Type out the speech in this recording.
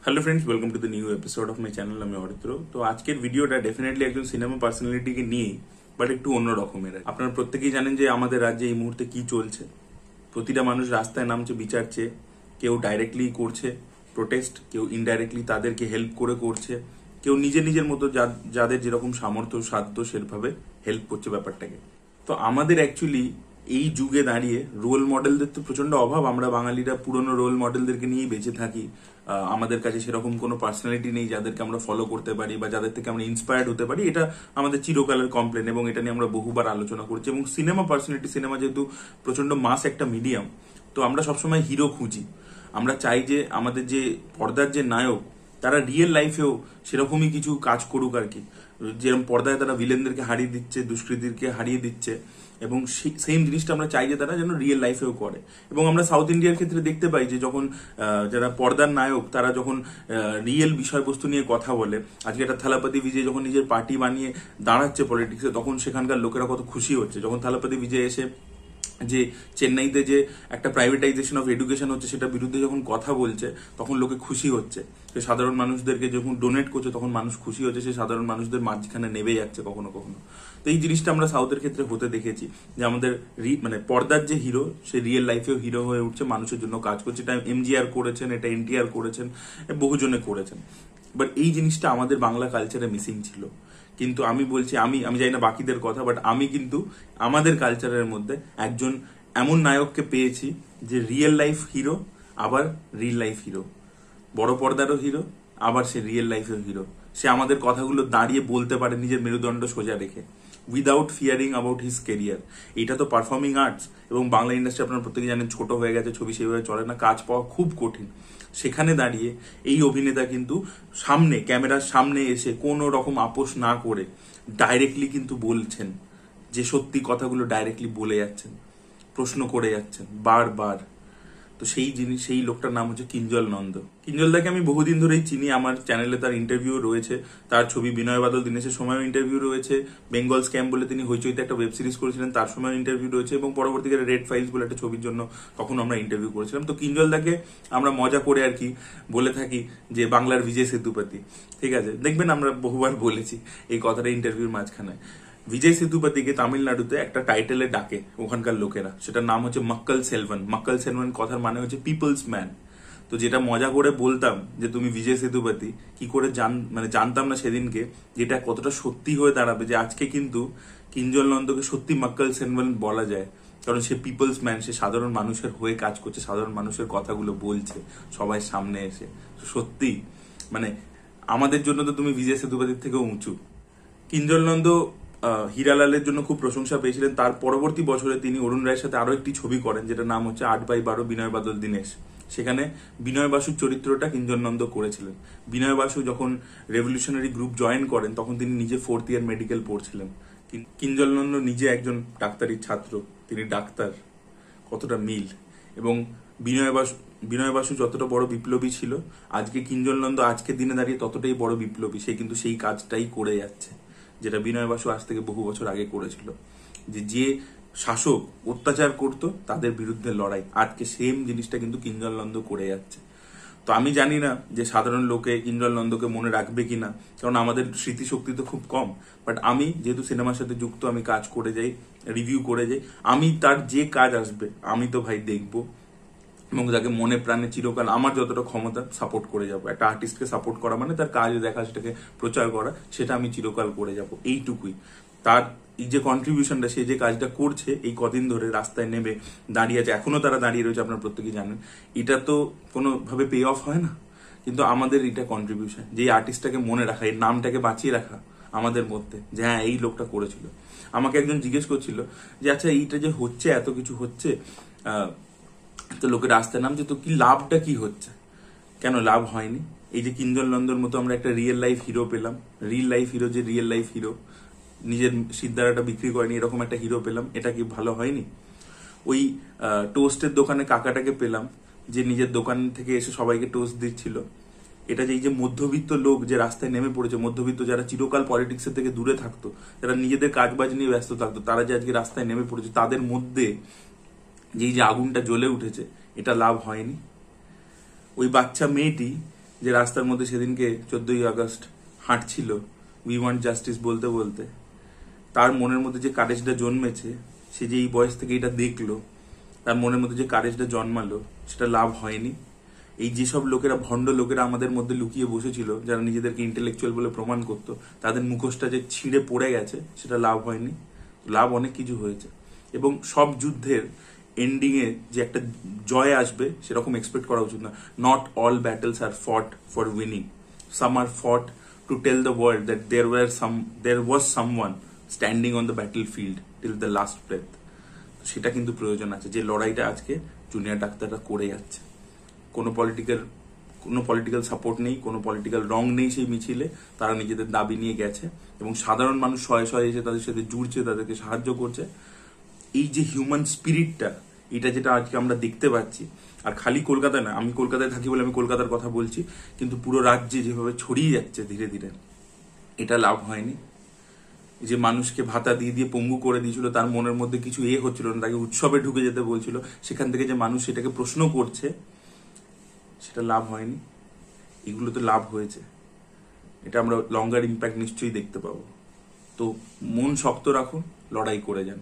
Hello friends, welcome to the new episode of my channel. আমি অরিত্র। তো আজকের ভিডিওটা ডেফিনেটলি একজন সিনেমা পার্সোনালিটিকে নিয়েই, বাট একটু অন্য রকমের। আপনারা প্রত্যেকেই জানেন যে আমাদের রাজ্যে এই মুহূর্তে কি চলছে। প্রতিটা মানুষ রাস্তায় নামছে বিচার চেয়ে। কেউ ডাইরেক্টলি করছে প্রোটেস্ট, কেউ ইনডাইরেক্টলি তাদেরকে হেল্প করে করছে, কেউ নিজের নিজের মতো যাদের যেরকম সামর্থ্য সাধ্য সেভাবে হেল্প করছে ব্যাপারটাকে। তো আমাদের অ্যাকচুয়ালি এই যুগে দাঁড়িয়ে রোল মডেলদের তো প্রচন্ড অভাব। আমরা বাঙালিরা পুরনো রোল মডেলদেরকে নিয়েই বেঁচে থাকি। আমাদের কাছে সেরকম কোনো পার্সোনালিটি নেই যাদেরকে আমরা ফলো করতে পারি বা যাদের থেকে আমরা ইন্সপায়ার্ড হতে পারি। এটা আমাদের চিরকালের কমপ্লেন এবং এটা নিয়ে আমরা বহুবার আলোচনা করছি। এবং সিনেমা পার্সোনালিটি, সিনেমা যেহেতু প্রচন্ড মাস একটা মিডিয়াম, তো আমরা সবসময় হিরো খুঁজি। আমরা চাই যে আমাদের যে পর্দার যে নায়ক, তারা রিয়েল লাইফেও সেরকমই কিছু কাজ করুক আর কি। যেরকম পর্দায় তারা ভিলেনদেরকে হারিয়ে দিচ্ছে, দুষ্কৃতীকে হারিয়ে দিচ্ছে, এবং সেম জিনিসটা আমরা চাই যে তারা যেন রিয়েল লাইফেও করে। এবং আমরা সাউথ ইন্ডিয়ার ক্ষেত্রে দেখতে পাই যে যখন যারা পর্দার নায়ক তারা যখন রিয়েল বিষয়বস্তু নিয়ে কথা বলে, আজকে একটা থালাপতি বিজয় যখন নিজের পার্টি বানিয়ে দাঁড়াচ্ছে পলিটিক্সে, তখন সেখানকার লোকেরা কত খুশি হচ্ছে। যখন থালাপতি বিজয় এসে যে চেন্নাইতে যে একটা প্রাইভেটাইজেশন অফ এডুকেশন হচ্ছে সেটার বিরুদ্ধে যখন কথা বলছে, তখন লোকে খুশি হচ্ছে। সে সাধারণ মানুষদেরকে যখন ডোনেট করছে তখন মানুষ খুশি হচ্ছে। সে সাধারণ মানুষদের মাঝখানে নেমে যাচ্ছে কখনো কখনো। তো এই জিনিসটা আমরা সাউথের ক্ষেত্রে হতে দেখেছি যে আমাদের মানে পর্দার যে হিরো, সে রিয়েল লাইফেও হিরো হয়ে উঠছে, মানুষের জন্য কাজ করছে। এটা এমজিআর করেছেন, এটা এনটিআর করেছেন, বহুজনে করেছেন। বাট এই জিনিসটা আমাদের বাংলা কালচারে মিসিং ছিল। কিন্তু আমি বলছি, আমি জানি না বাকিদের কথা, বাট আমি কিন্তু আমাদের কালচারের মধ্যে একজন এমন নায়ককে পেয়েছি যে রিয়েল লাইফ হিরো, আবার রিয়েল লাইফ হিরো, বড় পর্দারও হিরো, আবার সে রিয়েল লাইফের হিরো। সে আমাদের কথাগুলো দাঁড়িয়ে বলতে পারে নিজের মেরুদণ্ড সোজা রেখে, without fearing about his career. এটা তো পারফর্মিং আর্টস, এবং বাংলা ইন্ডাস্ট্রি আপনারা প্রত্যেকে জানেন ছোট হয়ে গেছে, ছবি সেভাবে চলে না, কাজ পাওয়া খুব কঠিন। সেখানে দাঁড়িয়ে এই অভিনেতা কিন্তু সামনে, ক্যামেরার সামনে এসে কোনো রকম আপোষ না করে ডাইরেক্টলি কিন্তু বলছেন, যে সত্যি কথাগুলো ডাইরেক্টলি বলে যাচ্ছেন, প্রশ্ন করে যাচ্ছেন বারবার। তো সেই লোকটার নাম হচ্ছে কিঞ্জল নন্দ। কিঞ্জলদাকে আমি বহুদিন ধরেই চিনি। আমার চ্যানেলে তার ইন্টারভিউ রয়েছে, তার ছবি বিনয় বাদল দীনেশের সময়ও ইন্টারভিউ রয়েছে, বেঙ্গল স্ক্যাম বলে তিনি হইচইতে একটা ওয়েব সিরিজ করেছিলেন, তার সময়ও ইন্টারভিউ রয়েছে, এবং পরবর্তীকালে রেড ফাইলস বলে একটা ছবির জন্য তখন আমরা ইন্টারভিউ করেছিলাম। তো কিঞ্জলদাকে আমরা মজা করে আর কি বলে থাকি যে বাংলার বিজয় সেতুপতি। ঠিক আছে, দেখবেন আমরা বহুবার বলেছি এই কথাটা ইন্টারভিউর মাঝখানে। বিজয় সেতুপতিকে তামিলনাড়ুতে একটা টাইটেলে ডাকে ওখানকার লোকেরা, সেটার নাম হচ্ছে মক্কল সেলভান। মক্কল সেলভান কথার মানে হচ্ছে পিপলস ম্যান। তো যেটা মজা করে বলতাম যে তুমি বিজয় সেতুপতি, কি করে জানতাম না সেদিনকে যেটা কতটা সত্যি হয়ে দাঁড়াবে, যে আজকে কিন্তু কিঞ্জল নন্দকে সত্যি মক্কল সেলভান বলা যায়। কারণ সে পিপলস ম্যান, সে সাধারণ মানুষের হয়ে কাজ করছে, সাধারণ মানুষের কথাগুলো বলছে সবাই সামনে এসে। সত্যি মানে আমাদের জন্য তো তুমি বিজয় সেতুপতির থেকেও উঁচু। কিঞ্জল নন্দ হীরালালের জন্য খুব প্রশংসা পেয়েছিলেন। তার পরবর্তী বছরে তিনি অরুণ রায়ের সাথে আরো একটি ছবি করেন, যেটার নাম হচ্ছে 8/12 বিনয় বাদল দীনেশ। সেখানে বিনয় বাসুর চরিত্রটা কিঞ্জল নন্দ করেছিলেন। বিনয় বাসু যখন রেভলিউশনারি গ্রুপ জয়েন করেন, তখন তিনি নিজে 4th ইয়ার মেডিকেল পড়ছিলেন। কিঞ্জল নন্দ নিজে একজন ডাক্তারির ছাত্র, তিনি ডাক্তার। কতটা মিল। এবং বিনয় বাসু যতটা বড় বিপ্লবী ছিল, আজকে কিঞ্জল নন্দ আজকের দিনে দাঁড়িয়ে ততটাই বড় বিপ্লবী। সে কিন্তু সেই কাজটাই করে যাচ্ছে যেটা বিনয় বাসু আজ থেকে বহু বছর আগে করেছিল। যে শাসক অত্যাচার করত তাদের বিরুদ্ধে লড়াই, আজকে সেম জিনিসটা কিন্তু কিঞ্জল নন্দ করে যাচ্ছে। তো আমি জানি না যে সাধারণ লোকে কিঞ্জল নন্দকে মনে রাখবে কিনা, কারণ আমাদের স্মৃতিশক্তি তো খুব কম। বাট আমি যেহেতু সিনেমার সাথে যুক্ত, আমি কাজ করে যাই, রিভিউ করে যাই, আমি তার যে কাজ আসবে আমি তো ভাই দেখবো, এবং তাকে মনে প্রাণে চিরকাল আমার যতটা ক্ষমতা সাপোর্ট করে যাব। একটা আর্টিস্টকে সাপোর্ট করা মানে তার কাজ দেখা, সেটাকে প্রচার করা, সেটা আমি চিরকাল করে যাব, এইটুকুই। তার এই যে কন্ট্রিবিউশনটা, সে যে কাজটা করছে এই কদিন ধরে, রাস্তায় নেমে দাঁড়িয়ে আছে, এখনো তারা দাঁড়িয়ে রয়েছে, আপনারা প্রত্যেকেই জানেন, এটা তো কোনোভাবে পে অফ হয় না। কিন্তু আমাদের এটা কন্ট্রিবিউশন, যে আর্টিস্টটাকে মনে রাখা, এই নামটাকে বাঁচিয়ে রাখা আমাদের মধ্যে, যে হ্যাঁ এই লোকটা করেছিল। আমাকে একজন জিজ্ঞেস করছিল যে আচ্ছা এইটা যে হচ্ছে, এত কিছু হচ্ছে, তো লোকে রাস্তায় নামছে, তো কি লাভটা কি হচ্ছে? কেন লাভ হয়নি? এই যে কিঞ্জল নন্দর মতো আমরা একটা রিয়েল লাইফ হিরো পেলাম, রিয়েল লাইফ হিরো, যে রিয়েল লাইফ হিরো নিজের সিদ্ধারাটা বিক্রি করেনি, এরকম একটা হিরো পেলাম, এটা কি ভালো হয়নি? ওই টোস্টের দোকানে কাকাটাকে পেলাম, যে নিজের দোকান থেকে এসে সবাইকে টোস্ট দিচ্ছিল। এটা যে এই যে মধ্যবিত্ত লোক যে রাস্তায় নেমে পড়েছে, মধ্যবিত্ত যারা চিরকাল পলিটিক্সের থেকে দূরে থাকতো, যারা নিজেদের কাজবাজ নিয়ে ব্যস্ত থাকতো, তারা যে আজকে রাস্তায় নেমে পড়েছে, তাদের মধ্যে যে আগুনটা জ্বলে উঠেছে, এটা লাভ হয়নি? ওই বাচ্চা মেয়েটি যে রাস্তার মধ্যে সেদিনকে 14ই আগস্ট হাঁটছিল উই ওয়ান্ট জাস্টিস বলতে বলতে, তার মনের মধ্যে যে কারেজটা জন্মেছে, সে যে এই বয়স থেকে এটা দেখলো, তার মনের মধ্যে যে কারেজটা জন্মালো, সেটা লাভ হয়নি। এই যেসব লোকেরা, ভণ্ড লোকেরা আমাদের মধ্যে লুকিয়ে বসেছিল, যারা নিজেদেরকে ইন্টেলেকচুয়াল বলে প্রমাণ করতো, তাদের মুখোশটা যে ছিঁড়ে পড়ে গেছে, সেটা লাভ হয়নি। লাভ অনেক কিছু হয়েছে। এবং সব যুদ্ধের এন্ডিং এ যে একটা জয় আসবে সেরকম এক্সপেক্ট করা উচিত না। Not all battles R fought for winning, some are fought to tell the world that there was someone standing on the battle field till the last breath. সেটা কিন্তু প্রয়োজন আছে, যে লড়াইটা আজকে জুনিয়র ডাক্তাররা করে যাচ্ছে। কোনো পলিটিক্যাল সাপোর্ট নেই, কোনো পলিটিক্যাল রং নেই সেই মিছিলে। তারা নিজেদের দাবি নিয়ে গেছে এবং সাধারণ মানুষ শয়ে শয়ে এসে তাদের সাথে জুড়ছে, তাদেরকে সাহায্য করছে। এই যে হিউম্যান স্পিরিটটা, এটা যেটা আজকে আমরা দেখতে পাচ্ছি, আর খালি কলকাতায় না, আমি কলকাতায় থাকি বলে আমি কলকাতার কথা বলছি, কিন্তু পুরো রাজ্যে যেভাবে ছড়িয়ে যাচ্ছে ধীরে ধীরে, এটা লাভ হয়নি। যে মানুষকে ভাতা দিয়ে দিয়ে পঙ্গু করে দিয়েছিল, তার মনের মধ্যে কিছু হচ্ছিল না, তাকে উৎসবে ঢুকে যেতে বলছিল, সেখান থেকে যে মানুষ সেটাকে প্রশ্ন করছে, সেটা লাভ হয়নি। এগুলো তো লাভ হয়েছে, এটা আমরা লঙ্গার ইম্প্যাক্ট নিশ্চয়ই দেখতে পাবো। তো মন শক্ত রাখুন, লড়াই করে যান।